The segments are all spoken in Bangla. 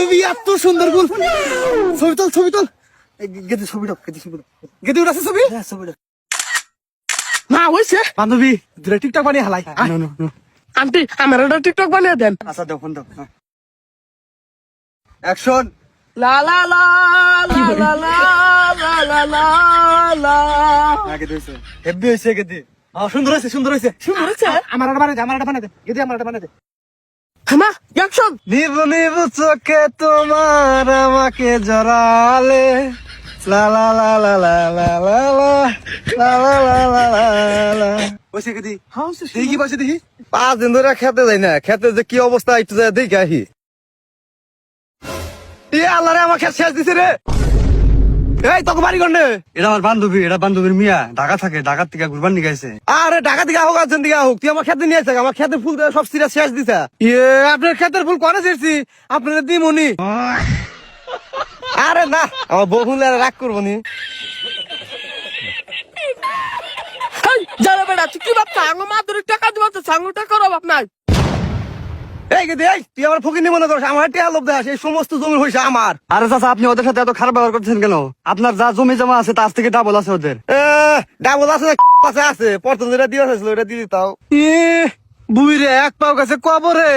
বান্ধবী এত সুন্দর গুল। ছবি তোল গেদি ছবি দাও গেদি উঠাছে ছবি না হইছে বান্ধবী দুটা টিকটক বানিয়ে হালাই আন্টি আমার একটা টিকটক বানিয়ে দেন। আচ্ছা দাও ফোন দাও অ্যাকশন লা লা লা লা লা লা লা লা লা লা। আগে দিয়েছে হেভি হইছে গেদি সুন্দর হইছে সুন্দর হচ্ছে। আমার একটা বানাই দে গেদি আমার একটা বানাই দে হ্যাঁ অ্যাকশন। নিবু চোখে তোমার আমাকে জড়ালে লা লা লা লা লা লা লা লা লা লা লা লা লা। বসে গেদি হ্যাঁ দেখি কি বসে দেখি 5 দিন ধরে খেতে যাই না খেতে যে কি অবস্থা একটু যায় দেখি আহি আল্লাহ রে আমার খেত শেষ দিছে রে এই তোকে বাড়ি কোন এটা আমার বান্ধবী এটা বান্ধবীর মিয়া ঢাকা থাকে ঢাকার থেকে ঘুরবার নিয়ে গেছে। আরে ঢাকা থেকে হোক আছেন দিকে হোক তুই আমার খেতে নিয়ে আসে আমার খেতের ফুল সব সিরা শেষ দিছা আপনার খেতের ফুল করে ছেড়ছি আপনার দিমনি আরে না আমার বউ ফুল রাগ করবো নি যারা বেড়া তুই কি ভাবছ আঙ্গ মাদুরি টাকা দিব তো সাঙ্গ টাকার অভাব নাই। এই গেদি এই তুই আমার ফকির মনে করছ আমার টিয়া লোভ দেখাস এই সমস্ত জমি হয়েছে আমার আরে চাচা আপনি ওদের সাথে এত খারাপ ব্যবহার করতেছেন কেন? আপনার যা জমি জমা আছে তার থেকে ডাবল আছে ওদের। ডাবল আছে আছে আছে প্রথম যেটা দিয়ে আসছিল ওটা দিয়ে দিতাও বুই রে এক পাও কাছে কবরে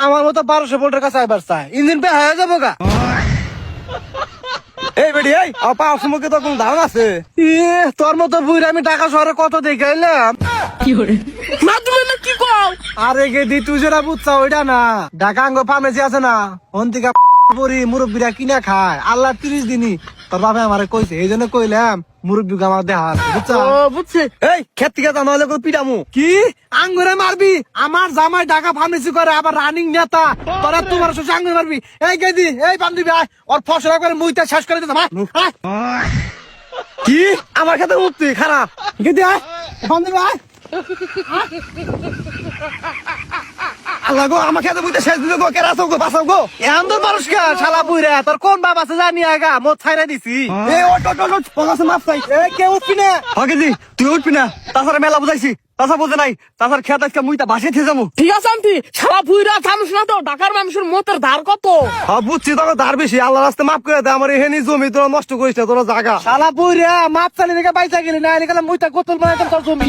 আমার মতো 1200 ভোল্টের কাছে আইবার চাই ইঞ্জিন পে হয়ে যাবো গা এই বেডি এই আমার পাওয়ার সম্পর্কে তো কোন ধারণা আছে তোর মতো বুইরে আমি ঢাকা শহরে কত দেখে এলাম না তুমি না কি কও আরে গেদি তুই যেটা বুঝছা ওইটা না ঢাকা আঙ্গ ফার্মেসি আছে না অন্তিকা পরি মুরব্বীরা কিনা খায় আল্লাহ 30 দিনই তোর বাবা আমারে কইছে এই জন্য কইলাম মুরব্বী আমার দেখা আছে বুঝছা ও বুঝছি। এই খেত থেকে জানা হলে পিটামু কি আঙ্গুরে মারবি আমার জামাই ঢাকা ফার্মেসি করে আবার রানিং নেতা তোরা তোমার শ্বশুর আঙ্গুরে মারবি এই গেদি এই বান্ধবী আয় ওর ফসল করে মুইটা শেষ করে দিতাম কি আমার খেতে মুক্তি খারাপ গেদি আয় বান্ধবী আয় আল্লাহ গো আমার খেতে মুইটা শেষ দিলে গো কেরা গো বাঁচাও গো এমন তো মানুষ কা শালা বুইরা তোর কোন বাপ আছে জানি আগা মত ছাইরা দিছি এই ওট ওট ওট পগাছে মাপ চাই এই কে উঠবি না হকে দি তুই উঠবি না তাছাড়া মেলা বুঝাইছি তাছাড়া বোঝে নাই তাছাড়া খেত আজকে মুইটা বাসে থেকে যাবো। ঠিক আছে আন্টি সারা বুইরা থামস না তো ঢাকার মানুষের মতের ধার কত। হ্যাঁ বুঝছি তোকে ধার বেশি আল্লাহ রাস্তে মাফ করে দে আমার এখানে জমি তোরা নষ্ট করিস না তোরা জাগা শালা বুইরা মাপ চালি দেখে বাইচা গেলি না এখানে মুইটা গোতল বানাইতাম তোর জমি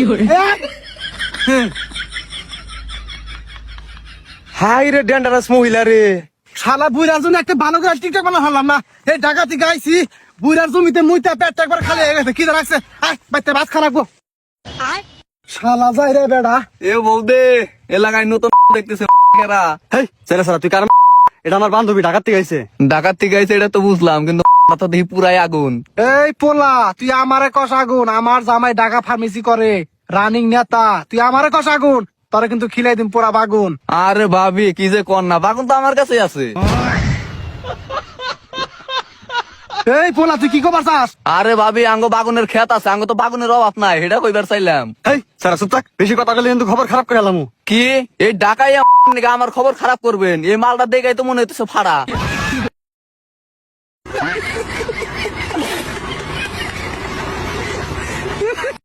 হাই রে ডেঞ্জারাস মহিলা রে শালা বুইরার জন্য একটা ভালো করে টিকটক বানা হলাম না এই ঢাকা থেকে আইছি বুইরার জমিতে মুইটা পেট একবার খালি হয়ে গেছে কি রাখছে আয় বাইতে ভাত খা রাখবো শালা যাই রে বেড়া এ বৌদে এলাকায় নতুন দেখতেছে কেরা হেই ছেলে সারা তুই কারণ এটা আমার বান্ধবী ঢাকার থেকে আইছে। ডাকাত থেকে আইছে এটা তো বুঝলাম কিন্তু তো দেখি পুরাই আগুন। এই পোলা তুই আমারে কষাগুন আমার জামাই ঢাকা ফার্মেসি করে রানিং নেতা তুই আমারে কষাগুন তোরে কিন্তু খিলাই দিন পোড়া বাগুন আরে ভাবি কি যে কর না বাগুন তো আমার কাছে আছে। এই পোলা তুই কি কবার চাস আরে ভাবি আঙ্গ বাগুনের ক্ষেত আছে আঙ্গ তো বাগুনের অভাব নাই এটা কইবার চাইলাম। হেই সারা চুপ থাক বেশি কথা বলে কিন্তু খবর খারাপ করে এলাম। কি এই ডাকাই আমার খবর খারাপ করবেন এই মালটা দেখাই তো মনে হইতেছে ফাড়া।